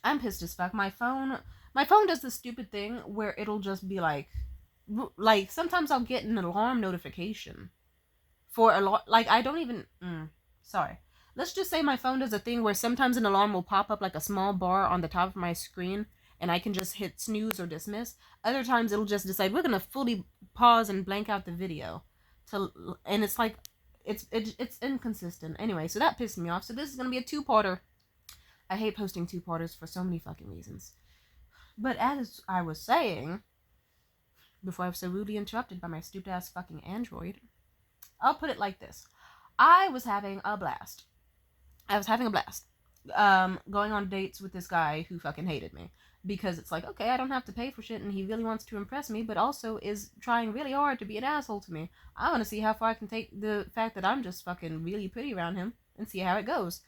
I'm pissed as fuck. My phone does this stupid thing where it'll just be like sometimes I'll get an alarm notification for a lot. Like I don't even. Sorry. Let's just say my phone does a thing where sometimes an alarm will pop up like a small bar on the top of my screen, and I can just hit snooze or dismiss. Other times it'll just decide we're gonna fully pause and blank out the video, and it's like it's inconsistent. Anyway, so that pissed me off. So this is gonna be a two-parter. I hate posting two-parters for so many fucking reasons. But as I was saying, before I was so rudely interrupted by my stupid-ass fucking Android, I'll put it like this. I was having a blast. Going on dates with this guy who fucking hated me. Because it's like, okay, I don't have to pay for shit, and he really wants to impress me, but also is trying really hard to be an asshole to me. I want to see how far I can take the fact that I'm just fucking really pretty around him, and see how it goes.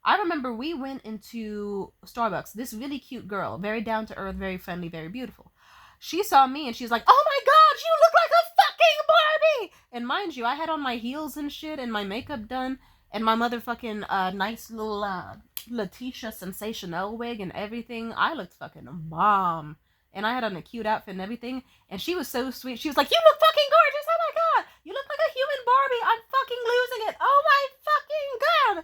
I remember we went into Starbucks. This really cute girl, very down to earth, very friendly, very beautiful. She saw me and she's like, "Oh my god, you look like a fucking Barbie!" And mind you, I had on my heels and shit and my makeup done and my motherfucking nice little Letitia Sensational wig and everything. I looked fucking bomb. And I had on a cute outfit and everything. And she was so sweet. She was like, "You look fucking gorgeous. Oh my god. You look like a human Barbie. I'm fucking losing it. Oh my fucking god."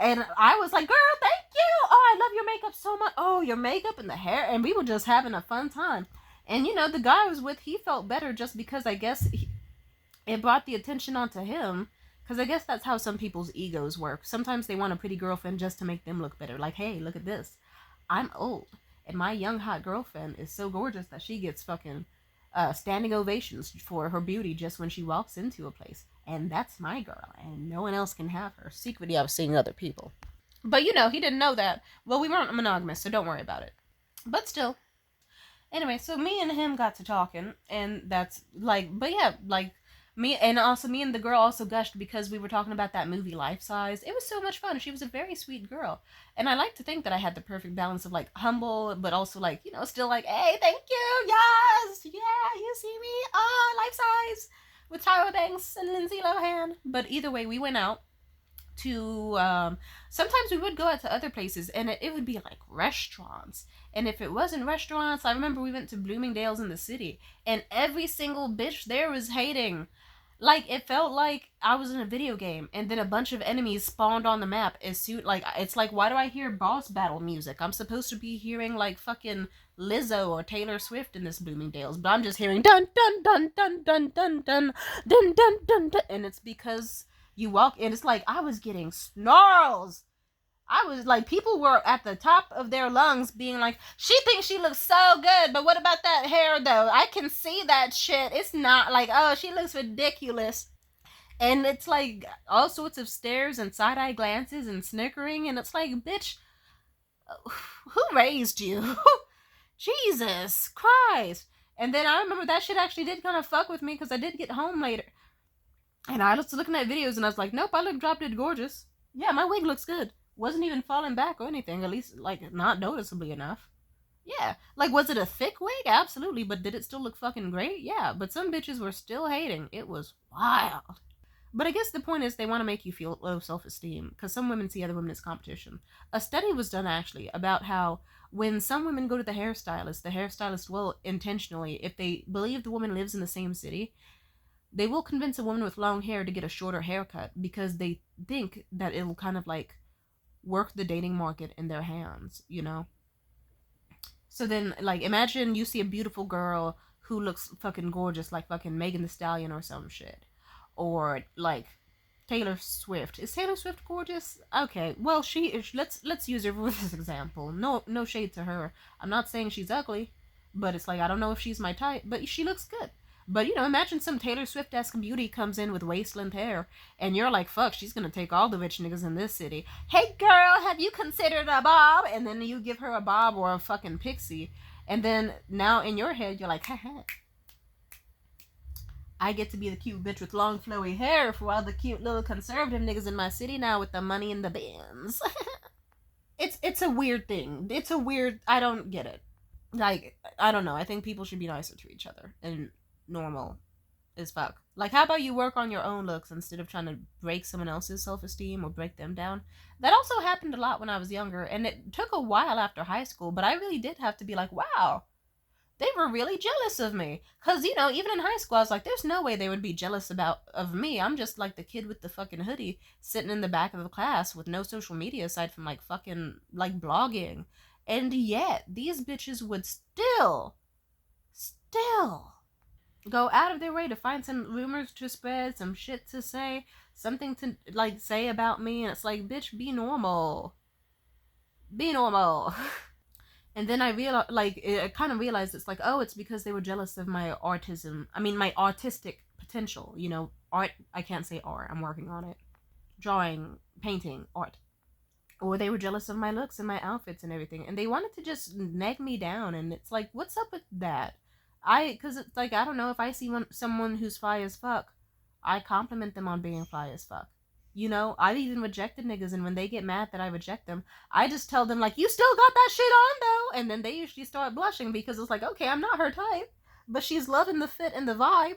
And I was like, "Girl, thank you. Oh, I love your makeup so much. Oh, your makeup and the hair." And we were just having a fun time. And, you know, the guy I was with, he felt better just because I guess it brought the attention onto him. Because I guess that's how some people's egos work. Sometimes they want a pretty girlfriend just to make them look better. Like, hey, look at this. I'm old. And my young, hot girlfriend is so gorgeous that she gets fucking standing ovations for her beauty just when she walks into a place. And that's my girl, and no one else can have her. Secretly, I was seeing other people. But, you know, he didn't know that. Well, we weren't monogamous, so don't worry about it. But still. Anyway, so me and him got to talking, and that's, like, but yeah, like, me and the girl also gushed because we were talking about that movie Life Size. It was so much fun. She was a very sweet girl. And I like to think that I had the perfect balance of, like, humble, but also, like, you know, still like, "Hey, thank you, yes, yeah, you see me, Life Size." With Tyra Banks and Lindsay Lohan. But either way, we went out to, sometimes we would go out to other places, and it would be like restaurants. And if it wasn't restaurants, I remember we went to Bloomingdale's in the city, and every single bitch there was hating. Like, it felt like I was in a video game, and then a bunch of enemies spawned on the map as soon, like, it's like, why do I hear boss battle music? I'm supposed to be hearing, like, fucking Lizzo or Taylor Swift in this Bloomingdale's, but I'm just hearing dun dun dun dun dun dun dun dun dun dun dun, and it's because you walk, and it's like, I was getting snarls. I was like, people were at the top of their lungs being like, "She thinks she looks so good, but what about that hair though? I can see that shit. It's not like, oh, she looks ridiculous." And it's like all sorts of stares and side-eye glances and snickering, and it's like, bitch, who raised you? Jesus Christ. And then I remember that shit actually did kind of fuck with me because I did get home later. And I was looking at videos and I was like, nope, I look drop dead gorgeous. Yeah, my wig looks good. Wasn't even falling back or anything, at least, like, not noticeably enough. Yeah. Like, was it a thick wig? Absolutely. But did it still look fucking great? Yeah. But some bitches were still hating. It was wild. But I guess the point is they want to make you feel low self-esteem, because some women see other women as competition. A study was done, actually, about how when some women go to the hairstylist will intentionally, if they believe the woman lives in the same city, they will convince a woman with long hair to get a shorter haircut because they think that it'll kind of, like, work the dating market in their hands, you know? So then, like, imagine you see a beautiful girl who looks fucking gorgeous, like fucking Megan Thee Stallion or some shit. Or, like, Taylor Swift. Is Taylor Swift gorgeous? Okay, well, she is. Let's use her for this example. No shade to her. I'm not saying she's ugly, but it's like, I don't know if she's my type, but she looks good. But, you know, imagine some Taylor Swift-esque beauty comes in with wasteland hair, and you're like, fuck, she's gonna take all the rich niggas in this city. "Hey, girl, have you considered a bob?" And then you give her a bob or a fucking pixie, and then now in your head, you're like, haha, I get to be the cute bitch with long flowy hair for all the cute little conservative niggas in my city now with the money and the bands. It's a weird thing. It's a weird, I don't get it. Like, I don't know. I think people should be nicer to each other and normal as fuck. Like, how about you work on your own looks instead of trying to break someone else's self-esteem or break them down? That also happened a lot when I was younger, and it took a while after high school, but I really did have to be like, wow, they were really jealous of me. Because, you know, even in high school, I was like, there's no way they would be jealous of me. I'm just like the kid with the fucking hoodie sitting in the back of the class with no social media aside from like fucking like blogging. And yet, these bitches would still go out of their way to find some rumors to spread, some shit to say, something to like say about me. And it's like, bitch, be normal. Be normal. And then I realized, like, I kind of realized it's like, oh, it's because they were jealous of my autism. I mean, my artistic potential. You know, art. I can't say art. I'm working on it. Drawing, painting, art. Or they were jealous of my looks and my outfits and everything. And they wanted to just nag me down. And it's like, what's up with that? Because it's like, I don't know, if I see someone who's fly as fuck, I compliment them on being fly as fuck. You know, I've even rejected niggas, and when they get mad that I reject them, I just tell them, like, you still got that shit on, though. And then they usually start blushing because it's like, okay, I'm not her type, but she's loving the fit and the vibe.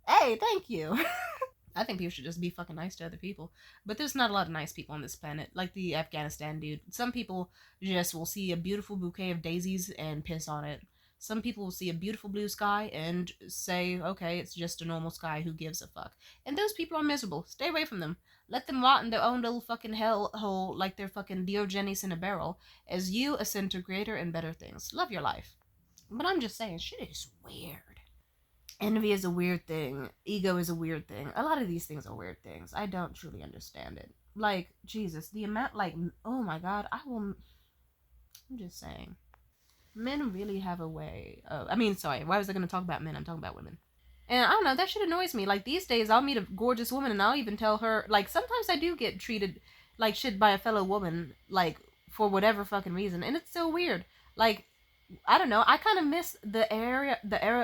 Hey, thank you. I think people should just be fucking nice to other people. But there's not a lot of nice people on this planet. Like the Afghanistan dude. Some people just will see a beautiful bouquet of daisies and piss on it. Some people will see a beautiful blue sky and say, okay, it's just a normal sky, who gives a fuck? And those people are miserable. Stay away from them. Let them rot in their own little fucking hellhole like they're fucking Diogenes in a barrel, as you ascend to greater and better things. Love your life. But I'm just saying, shit is weird. Envy is a weird thing. Ego is a weird thing. A lot of these things are weird things. I don't truly understand it. Like, Jesus, the amount, like, oh my God, I'm just saying. Men really have a way of, why was I going to talk about men? I'm talking about women. And I don't know, that shit annoys me. Like, these days, I'll meet a gorgeous woman and I'll even tell her, like, sometimes I do get treated like shit by a fellow woman, like, for whatever fucking reason. And it's so weird. Like, I don't know, I kind of miss the era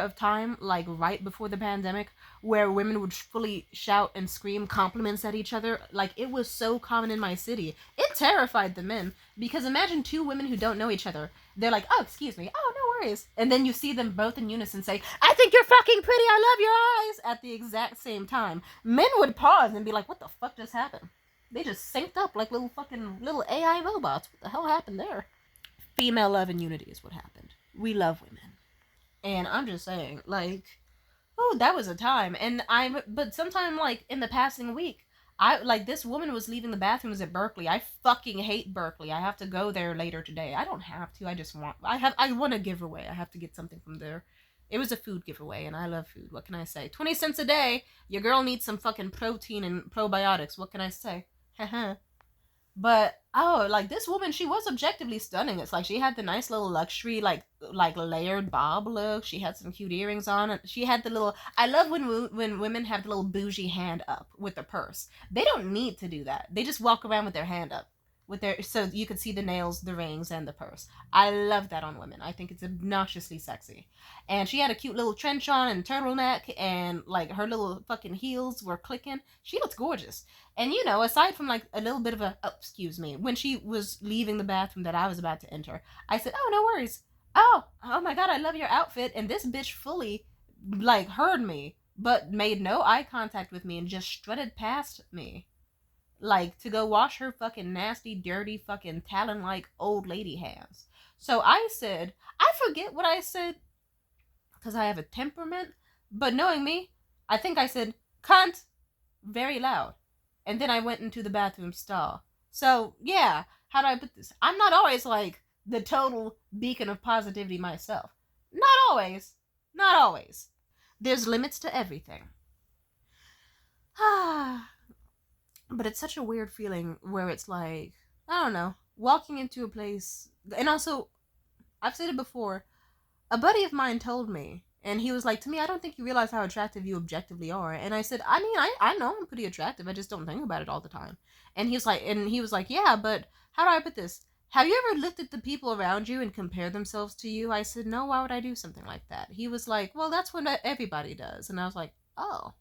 of time, like, right before the pandemic, where women would fully shout and scream compliments at each other. Like, it was so common in my city. It terrified the men, because imagine two women who don't know each other. They're like, oh, excuse me, oh, no worries. And then you see them both in unison say, I think you're fucking pretty, I love your eyes, at the exact same time. Men would pause and be like, what the fuck just happened? They just synced up like little AI robots. What the hell happened there? Female love and unity is what happened. We love women. And I'm just saying, like, oh, that was a time. But sometime, like, in the passing week, this woman was leaving the bathrooms at Berkeley. I fucking hate Berkeley. I have to go there later today. I don't have to. I want a giveaway. I have to get something from there. It was a food giveaway, and I love food. What can I say? 20 cents a day. Your girl needs some fucking protein and probiotics. What can I say? Haha. But, oh, like, this woman, she was objectively stunning. It's like she had the nice little luxury, like layered bob look. She had some cute earrings on. And she had the little, I love when women have the little bougie hand up with the purse. They don't need to do that. They just walk around with their hand up. So you could see the nails, the rings, and the purse. I love that on women. I think it's obnoxiously sexy. And she had a cute little trench on and turtleneck, and, like, her little fucking heels were clicking. She looks gorgeous. And, you know, aside from, like, a little bit of when she was leaving the bathroom that I was about to enter, I said, oh, no worries. Oh my God, I love your outfit. And this bitch fully, like, heard me, but made no eye contact with me and just strutted past me. Like, to go wash her fucking nasty, dirty, fucking talon-like old lady hands. So I said, I forget what I said, because I have a temperament, but knowing me, I think I said, cunt, very loud. And then I went into the bathroom stall. So, yeah, how do I put this? I'm not always, like, the total beacon of positivity myself. Not always. Not always. There's limits to everything. But it's such a weird feeling where it's like, I don't know, walking into a place. And also, I've said it before, a buddy of mine told me, and he was like, to me, I don't think you realize how attractive you objectively are. And I said, I mean, I know I'm pretty attractive, I just don't think about it all the time. And he was like, yeah, but how do I put this? Have you ever looked at the people around you and compared themselves to you? I said, no, why would I do something like that? He was like, well, that's what everybody does. And I was like, oh.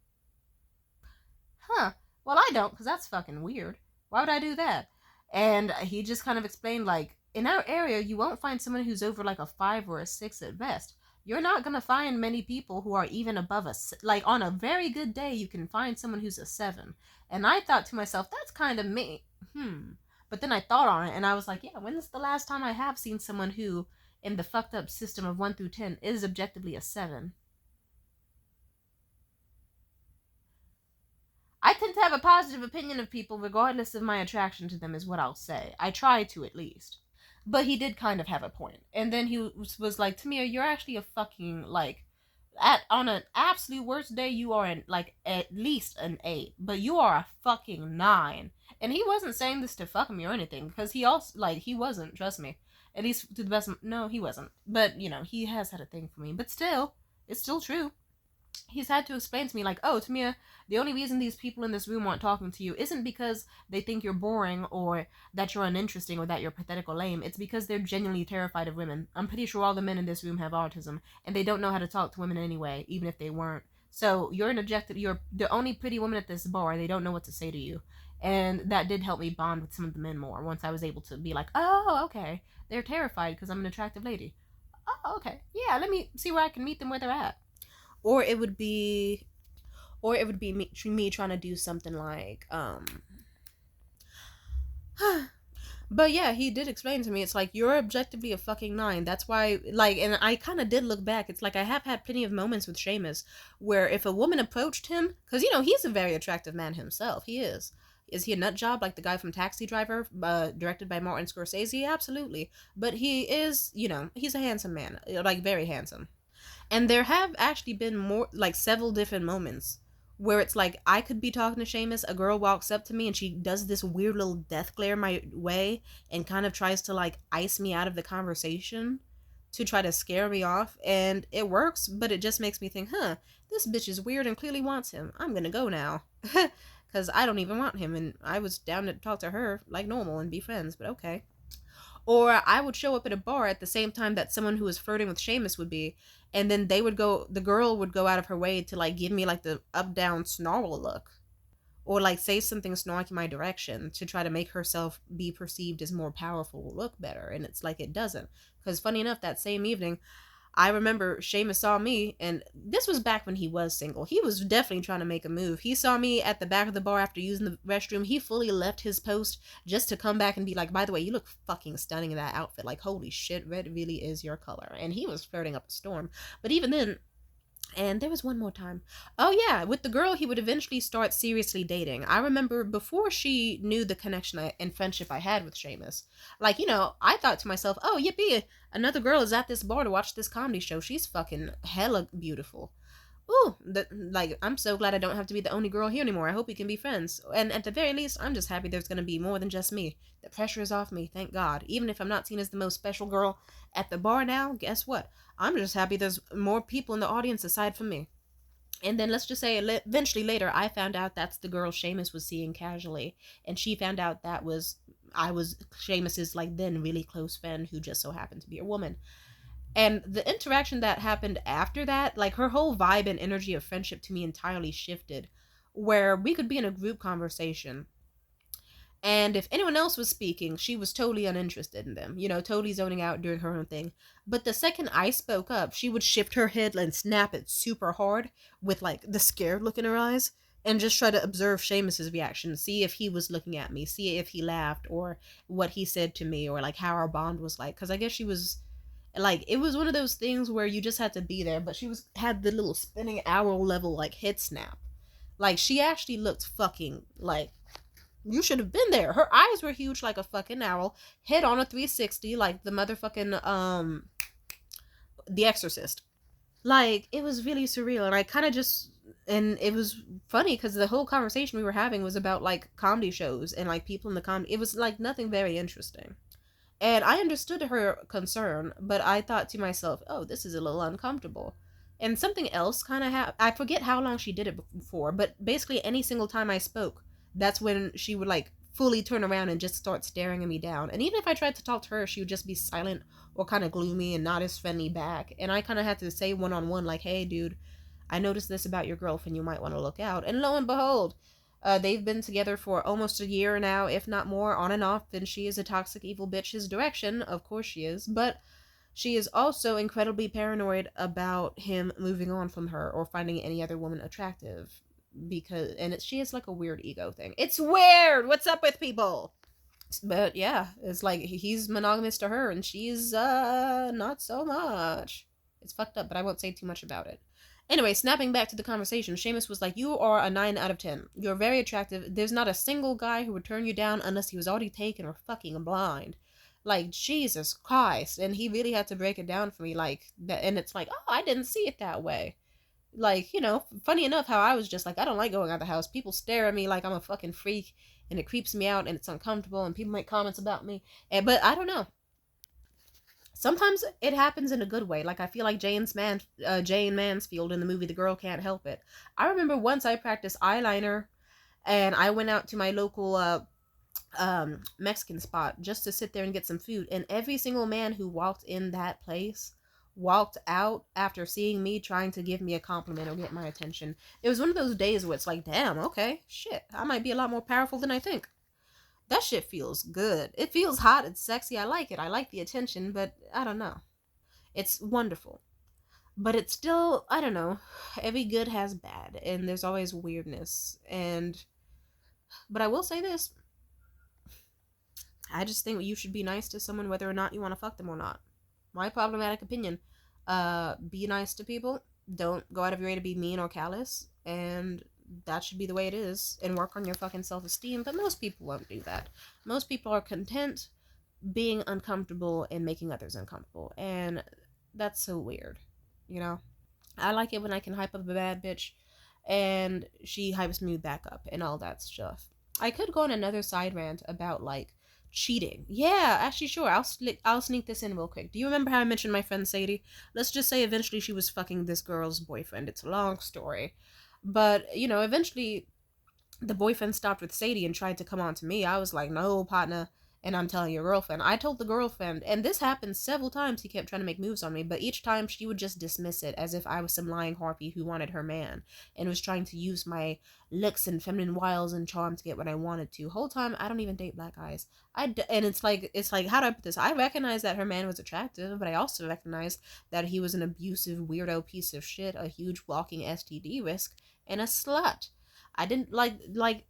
Huh. Well, I don't, because that's fucking weird. Why would I do that? And he just kind of explained, like, in our area, you won't find someone who's over, like, a 5 or a 6 at best. You're not gonna find many people who are even above like on a very good day you can find someone who's a 7. And I thought to myself, that's kind of me. But then I thought on it and I was like, yeah, when's the last time I have seen someone who in the fucked up system of 1 through 10 is objectively a 7? I tend to have a positive opinion of people regardless of my attraction to them, is what I'll say. I try to, at least. But he did kind of have a point. And then he was like, Tamia, you're actually a fucking, like, on an absolute worst day, you are like at least an 8, but you are a fucking 9. And he wasn't saying this to fuck me or anything, because he also, like, he wasn't, trust me. At least to the best of, no, he wasn't. But, you know, he has had a thing for me. But still, it's still true. He's had to explain to me, like, oh, Tamia, the only reason these people in this room aren't talking to you isn't because they think you're boring or that you're uninteresting or that you're pathetic or lame. It's because they're genuinely terrified of women. I'm pretty sure all the men in this room have autism, and they don't know how to talk to women anyway, even if they weren't. So you're you're the only pretty woman at this bar. They don't know what to say to you. And that did help me bond with some of the men more once I was able to be like, oh, okay, they're terrified because I'm an attractive lady. Oh, okay, yeah, let me see where I can meet them where they're at. Or it would be me trying to do something like but yeah, he did explain to me, it's like, you're objectively a fucking 9. That's why, like, and I kind of did look back. It's like I have had plenty of moments with Seamus where if a woman approached him, because, you know, he's a very attractive man himself. He is. Is he a nut job like the guy from Taxi Driver, directed by Martin Scorsese? Absolutely. But he is, you know, he's a handsome man, like, very handsome. And there have actually been more, like, several different moments where it's like I could be talking to Seamus, a girl walks up to me and she does this weird little death glare my way and kind of tries to, like, ice me out of the conversation to try to scare me off, and it works, but it just makes me think, this bitch is weird and clearly wants him. I'm gonna go now. Because I don't even want him, and I was down to talk to her like normal and be friends, but okay. Or I would show up at a bar at the same time that someone who was flirting with Seamus would be, and then the girl would go out of her way to, like, give me, like, the up down snarl look, or, like, say something snarky in my direction to try to make herself be perceived as more powerful, look better, and it's like it doesn't. Because funny enough, that same evening, I remember Seamus saw me, and this was back when he was single. He was definitely trying to make a move. He saw me at the back of the bar after using the restroom. He fully left his post just to come back and be like, by the way, you look fucking stunning in that outfit. Like, holy shit, red really is your color. And he was flirting up a storm. But even then, and there was one more time. Oh, yeah, with the girl he would eventually start seriously dating. I remember before she knew the connection and friendship I had with Seamus. Like, you know, I thought to myself, oh, yippee, another girl is at this bar to watch this comedy show. She's fucking hella beautiful. Ooh, like, I'm so glad I don't have to be the only girl here anymore. I hope we can be friends. And at the very least, I'm just happy there's going to be more than just me. The pressure is off me, thank God. Even if I'm not seen as the most special girl at the bar now, guess what? I'm just happy there's more people in the audience aside from me. And then let's just say eventually later, I found out that's the girl Seamus was seeing casually. And she found out I was Seamus's, like, then really close friend who just so happened to be a woman. And the interaction that happened after that, like, her whole vibe and energy of friendship to me entirely shifted, where we could be in a group conversation, and if anyone else was speaking, she was totally uninterested in them, you know, totally zoning out, doing her own thing. But the second I spoke up, she would shift her head and snap it super hard with, like, the scared look in her eyes, and just try to observe Seamus's reaction, see if he was looking at me, see if he laughed, or what he said to me, or, like, how our bond was like. Because I guess she was, like, it was one of those things where you just had to be there, but had the little spinning owl level, like, head snap. Like, she actually looked fucking, like, you should have been there. Her eyes were huge like a fucking owl, head on a 360 like the motherfucking, The Exorcist. Like, it was really surreal, and I kind of just, and it was funny because the whole conversation we were having was about, like, comedy shows and, like, people in the comedy. It was, like, nothing very interesting. And I understood her concern, but I thought to myself, oh, this is a little uncomfortable. And something else kind of happened. I forget how long she did it before, but basically any single time I spoke, that's when she would, like, fully turn around and just start staring at me down. And even if I tried to talk to her, she would just be silent or kind of gloomy and not as friendly back. And I kind of had to say one-on-one, like, hey, dude, I noticed this about your girlfriend. You might want to look out. And lo and behold, they've been together for almost a year now, if not more, on and off, and she is a toxic, evil bitch his direction. Of course she is. But She is also incredibly paranoid about him moving on from her or finding any other woman attractive, because she has like a weird ego thing. It's weird. What's up with people? But yeah, it's like he's monogamous to her and she's not so much. It's fucked up, but I won't say too much about it. Anyway, snapping back to the conversation, Seamus was like, "You are a 9 out of 10. You're very attractive. There's not a single guy who would turn you down unless he was already taken or fucking blind." Like, Jesus Christ. And he really had to break it down for me, like, that. And it's like, oh, I didn't see it that way. Like, funny enough, how I was just like, I don't like going out the house. People stare at me like I'm a fucking freak, and it creeps me out, and it's uncomfortable, and people make comments about me. But I don't know. Sometimes it happens in a good way. Like, I feel like Jane Mansfield in the movie The Girl Can't Help It. I remember once I practiced eyeliner, and I went out to my local Mexican spot just to sit there and get some food. And every single man who walked in that place walked out after seeing me trying to give me a compliment or get my attention. It was one of those days where it's like, damn, okay, shit, I might be a lot more powerful than I think. That shit feels good. It feels hot. It's sexy. I like it. I like the attention, but I don't know. It's wonderful. But it's still, I don't know. Every good has bad, and there's always weirdness. But I will say this, I just think you should be nice to someone whether or not you want to fuck them or not. My problematic opinion. Be nice to people. Don't go out of your way to be mean or callous. And that should be the way it is. And work on your fucking self-esteem. But most people won't do that. Most people are content being uncomfortable and making others uncomfortable. And that's so weird. You know? I like it when I can hype up a bad bitch and she hypes me back up and all that stuff. I could go on another side rant about like cheating. Yeah, actually, sure. I'll sneak this in real quick. Do you remember how I mentioned my friend Sadie? Let's just say eventually she was fucking this girl's boyfriend. It's a long story, but eventually the boyfriend stopped with Sadie and tried to come on to me. I was like, no, partner. And I'm telling your girlfriend. I told the girlfriend, and this happened several times. He kept trying to make moves on me, but each time she would just dismiss it as if I was some lying harpy who wanted her man and was trying to use my looks and feminine wiles and charm to get what I wanted to. Whole time, I don't even date black guys. And it's like, how do I put this? I recognize that her man was attractive, but I also recognize that he was an abusive, weirdo piece of shit, a huge walking STD risk, and a slut. I didn't like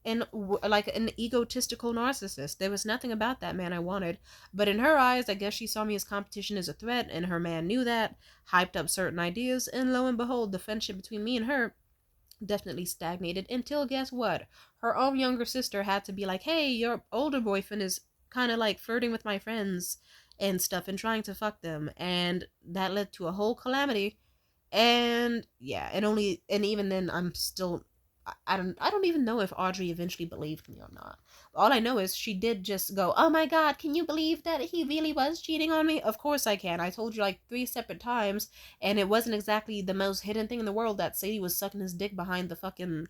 an egotistical narcissist. There was nothing about that man I wanted. But in her eyes, I guess she saw me as competition, as a threat, and her man knew that, hyped up certain ideas, and lo and behold, the friendship between me and her definitely stagnated until, guess what? Her own younger sister had to be like, hey, your older boyfriend is kind of like flirting with my friends and stuff and trying to fuck them. And that led to a whole calamity. And yeah, and even then I'm still, I don't even know if Audrey eventually believed me or not. All I know is she did just go, oh my god, can you believe that he really was cheating on me? Of course I can. I told you like 3 separate times, and it wasn't exactly the most hidden thing in the world that Sadie was sucking his dick behind the fucking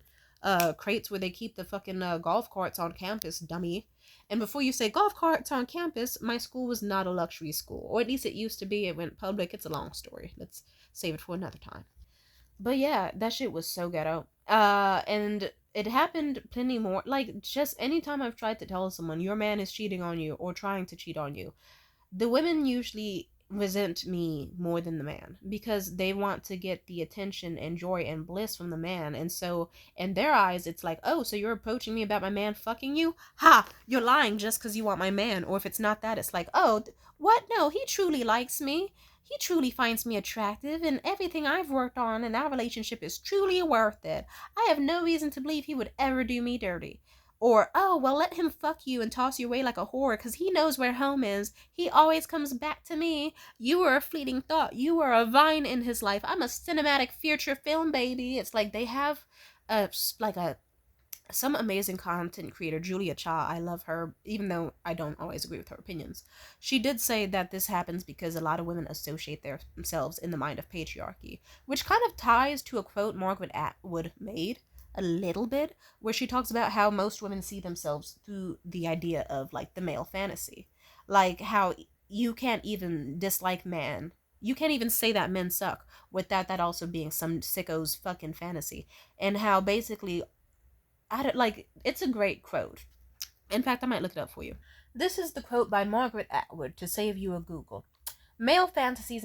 crates where they keep the fucking golf carts on campus, dummy. And before you say golf carts on campus, my school was not a luxury school, or at least it used to be. It went public. It's a long story. Let's save it for another time. But yeah, that shit was so ghetto. And it happened plenty more. Like, just anytime I've tried to tell someone your man is cheating on you or trying to cheat on you, the women usually resent me more than the man because they want to get the attention and joy and bliss from the man. And so in their eyes it's like, oh, so you're approaching me about my man fucking you? Ha, you're lying just because you want my man. Or if it's not that, it's like, oh, what? No, he truly likes me. He truly finds me attractive, and everything I've worked on in our relationship is truly worth it. I have no reason to believe he would ever do me dirty. Or, oh, well, let him fuck you and toss you away like a whore because he knows where home is. He always comes back to me. You were a fleeting thought. You were a vine in his life. I'm a cinematic future film, baby. It's like they have like a some amazing content creator, Julia Cha. I love her, even though I don't always agree with her opinions. She did say that this happens because a lot of women associate themselves in the mind of patriarchy, which kind of ties to a quote Margaret Atwood made a little bit, where she talks about how most women see themselves through the idea of like the male fantasy. Like how you can't even dislike man. You can't even say that men suck without that also being some sicko's fucking fantasy. And how basically I don't like it's a great quote. In fact, I might look it up for you. This is the quote by Margaret Atwood to save you a Google. Male fantasies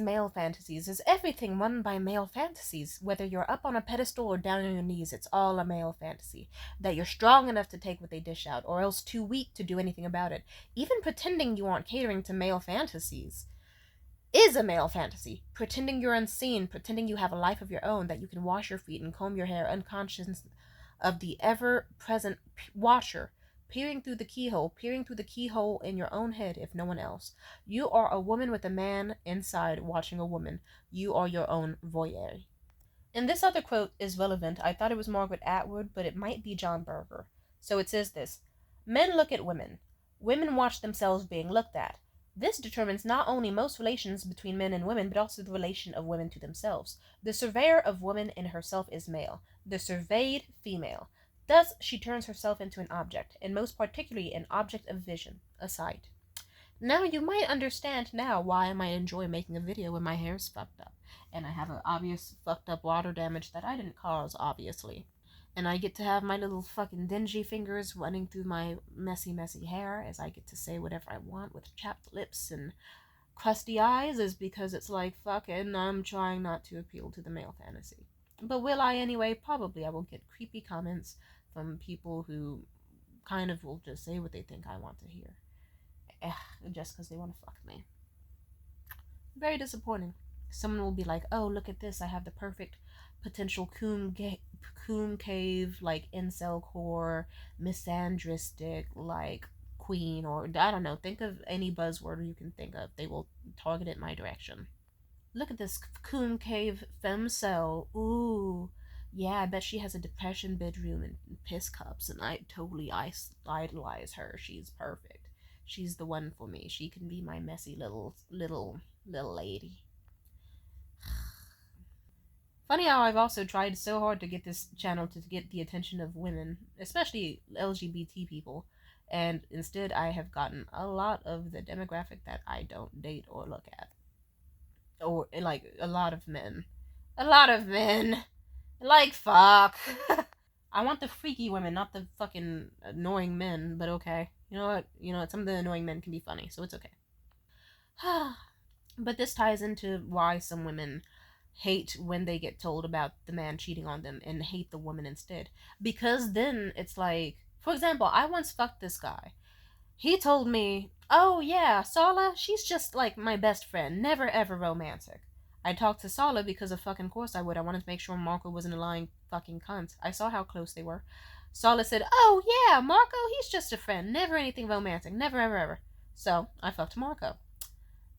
is everything won by male fantasies. Whether you're up on a pedestal or down on your knees, it's all a male fantasy. That you're strong enough to take what they dish out, or else too weak to do anything about it. Even pretending you aren't catering to male fantasies is a male fantasy. Pretending you're unseen, pretending you have a life of your own, that you can wash your feet and comb your hair unconscious of the ever present watcher, peering through the keyhole in your own head, if no one else. You are a woman with a man inside watching a woman. You are your own voyeur. And this other quote is relevant. I thought it was Margaret Atwood, but it might be John Berger. So it says this: Men look at women. Women watch themselves being looked at. This determines not only most relations between men and women, but also the relation of women to themselves. The surveyor of woman in herself is male, the surveyed female. Thus she turns herself into an object, and most particularly an object of vision, a sight. Now you might understand now why I might enjoy making a video when my hair's fucked up, and I have an obvious fucked up water damage that I didn't cause, obviously. And I get to have my little fucking dingy fingers running through my messy, messy hair as I get to say whatever I want with chapped lips and crusty eyes, is because it's like, fucking, I'm trying not to appeal to the male fantasy. But will I anyway? Probably. I will get creepy comments from people who kind of will just say what they think I want to hear. Just because they want to fuck me. Very disappointing. Someone will be like, oh, look at this, I have the perfect potential coom cave, like, incel core, misandristic, like, queen, or I don't know, think of any buzzword you can think of. They will target it my direction. Look at this coom cave femcel. Ooh, yeah, I bet she has a depression bedroom and piss cups, and I totally idolize her. She's perfect. She's the one for me. She can be my messy little lady. Funny how I've also tried so hard to get this channel to get the attention of women, especially LGBT people, and instead I have gotten a lot of the demographic that I don't date or look at. Or, like, a lot of men. A lot of men! Like, fuck! I want the freaky women, not the fucking annoying men, but okay. You know what? Some of the annoying men can be funny, so it's okay. But this ties into why some women hate when they get told about the man cheating on them and hate the woman instead. Because then it's like, for example, I once fucked this guy. He told me, oh yeah, Sala, she's just like my best friend, never ever romantic. I talked to Sala because of fucking course I would. I wanted to make sure Marco wasn't a lying fucking cunt. I saw how close they were. Sala said, oh yeah, Marco, he's just a friend, never anything romantic, never ever ever. So I fucked Marco.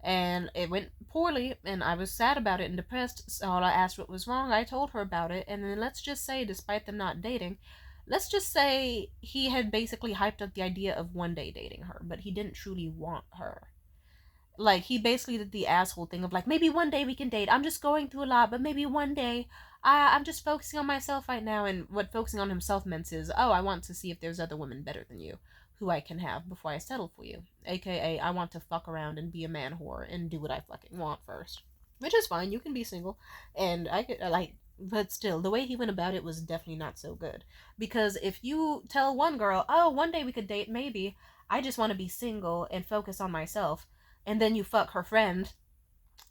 And it went poorly, and I was sad about it and depressed. Sala asked what was wrong. I told her about it, and then let's just say, despite them not dating, let's just say he had basically hyped up the idea of one day dating her, but he didn't truly want her. Like, he basically did the asshole thing of like, maybe one day we can date. I'm just going through a lot, but maybe one day. I'm just focusing on myself right now. And what focusing on himself meant is, oh, I want to see if there's other women better than you who I can have before I settle for you. AKA, I want to fuck around and be a man whore and do what I fucking want first. Which is fine, you can be single. And I could, like, but still, the way he went about it was definitely not so good. Because if you tell one girl, oh, one day we could date, maybe, I just want to be single and focus on myself, and then you fuck her friend,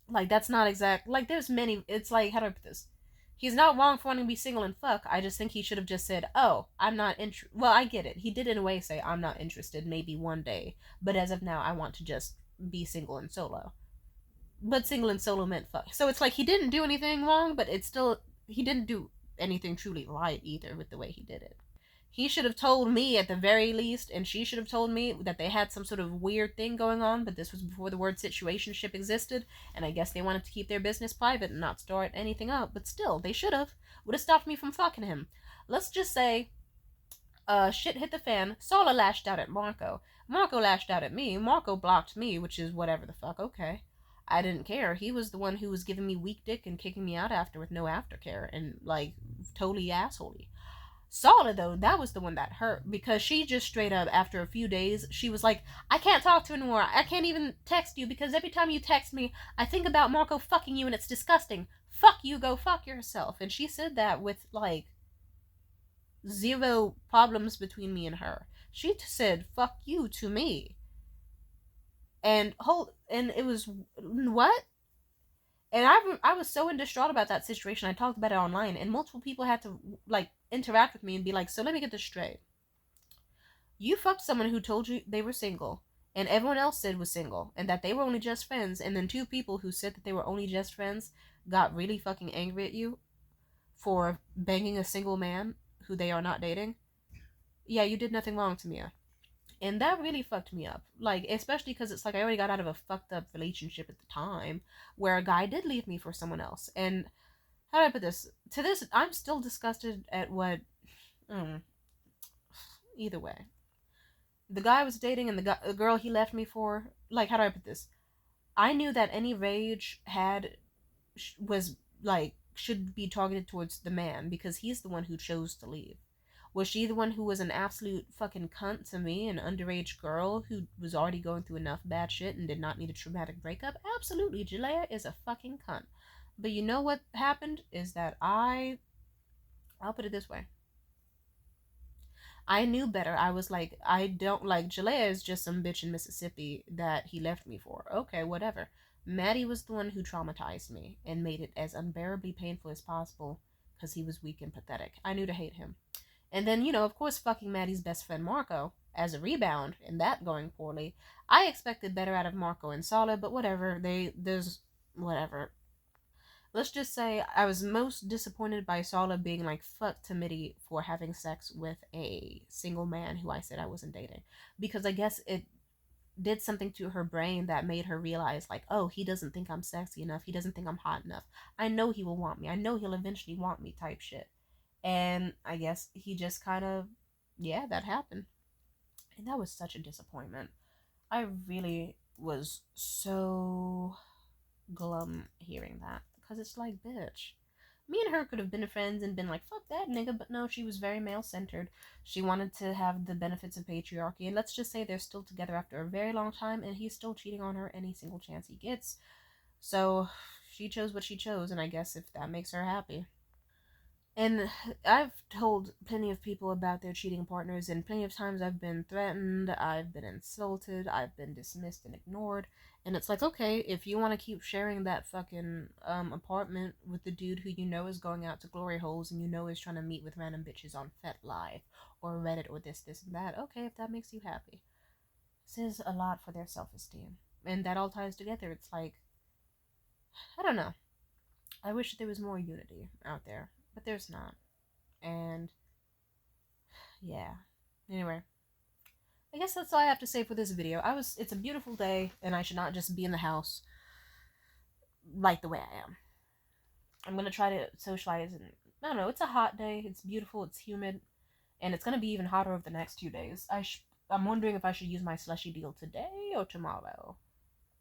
like, that's not exact. Like, there's many, it's like, how do I put this? He's not wrong for wanting to be single and fuck. I just think he should have just said, oh, I'm not interested. Well, I get it. He did in a way say, I'm not interested, maybe one day. But as of now, I want to just be single and solo. But single and solo meant fuck. So it's like he didn't do anything wrong, but it's still, he didn't do anything truly right either with the way he did it. He should have told me at the very least, and she should have told me that they had some sort of weird thing going on, but this was before the word situationship existed, and I guess they wanted to keep their business private and not start anything up, but still, they should have. Would have stopped me from fucking him. Let's just say, shit hit the fan. Sala lashed out at Marco. Marco lashed out at me. Marco blocked me, which is whatever the fuck, okay. I didn't care. He was the one who was giving me weak dick and kicking me out after with no aftercare, and, like, totally assholey. Sala, though, that was the one that hurt, because she just straight up, after a few days, she was like, I can't talk to you anymore. I can't even text you, because every time you text me, I think about Marco fucking you, and it's disgusting. Fuck you, go fuck yourself. And she said that with, like, zero problems between me and her. She said, fuck you to me. And it was what? And I was so distraught about that situation. I talked about it online, and multiple people had to like interact with me and be like, "So let me get this straight. You fucked someone who told you they were single, and everyone else said was single, and that they were only just friends, and then two people who said that they were only just friends got really fucking angry at you for banging a single man who they are not dating. Yeah, you did nothing wrong to Mia." And that really fucked me up. Like, especially because it's like I already got out of a fucked up relationship at the time where a guy did leave me for someone else. And how do I put this? To this, I'm still disgusted at what. Mm, either way. The guy I was dating and the girl he left me for, like, how do I put this? I knew that any rage was, like, should be targeted towards the man because he's the one who chose to leave. Was she the one who was an absolute fucking cunt to me, an underage girl who was already going through enough bad shit and did not need a traumatic breakup? Absolutely, Jalea is a fucking cunt. But you know what happened is that I'll put it this way. I knew better. I was like, I don't like Jalea is just some bitch in Mississippi that he left me for. Okay, whatever. Maddie was the one who traumatized me and made it as unbearably painful as possible because he was weak and pathetic. I knew to hate him. And then, of course, fucking Maddie's best friend Marco as a rebound and that going poorly. I expected better out of Marco and Sala, but whatever. There's whatever. Let's just say I was most disappointed by Sala being like, fuck Timidity for having sex with a single man who I said I wasn't dating. Because I guess it did something to her brain that made her realize, like, oh, he doesn't think I'm sexy enough. He doesn't think I'm hot enough. I know he will want me. I know he'll eventually want me type shit. And I guess he just kind of, yeah, that happened. And that was such a disappointment. I really was so glum hearing that because it's like, bitch. Me and her could have been friends and been like, fuck that nigga, but no, she was very male centered. She wanted to have the benefits of patriarchy, and let's just say they're still together after a very long time, and he's still cheating on her any single chance he gets. So she chose what she chose, and I guess if that makes her happy. And I've told plenty of people about their cheating partners, and plenty of times I've been threatened, I've been insulted, I've been dismissed and ignored. And it's like, okay, if you want to keep sharing that fucking apartment with the dude who you know is going out to glory holes and you know is trying to meet with random bitches on Fet Live or Reddit or this, and that, okay, if that makes you happy. Says a lot for their self esteem. And that all ties together. It's like, I don't know. I wish there was more unity out there, but there's not. And yeah. Anyway, I guess that's all I have to say for this video. It's a beautiful day, and I should not just be in the house like the way I am. I'm gonna try to socialize, and I don't know. It's a hot day. It's beautiful. It's humid, and it's gonna be even hotter over the next 2 days. I'm wondering if I should use my slushy deal today or tomorrow.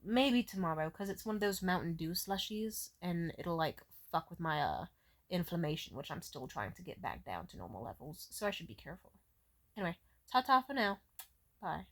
Maybe tomorrow, because it's one of those Mountain Dew slushies, and it'll like fuck with my inflammation, which I'm still trying to get back down to normal levels. So I should be careful. Anyway, ta ta for now. Bye.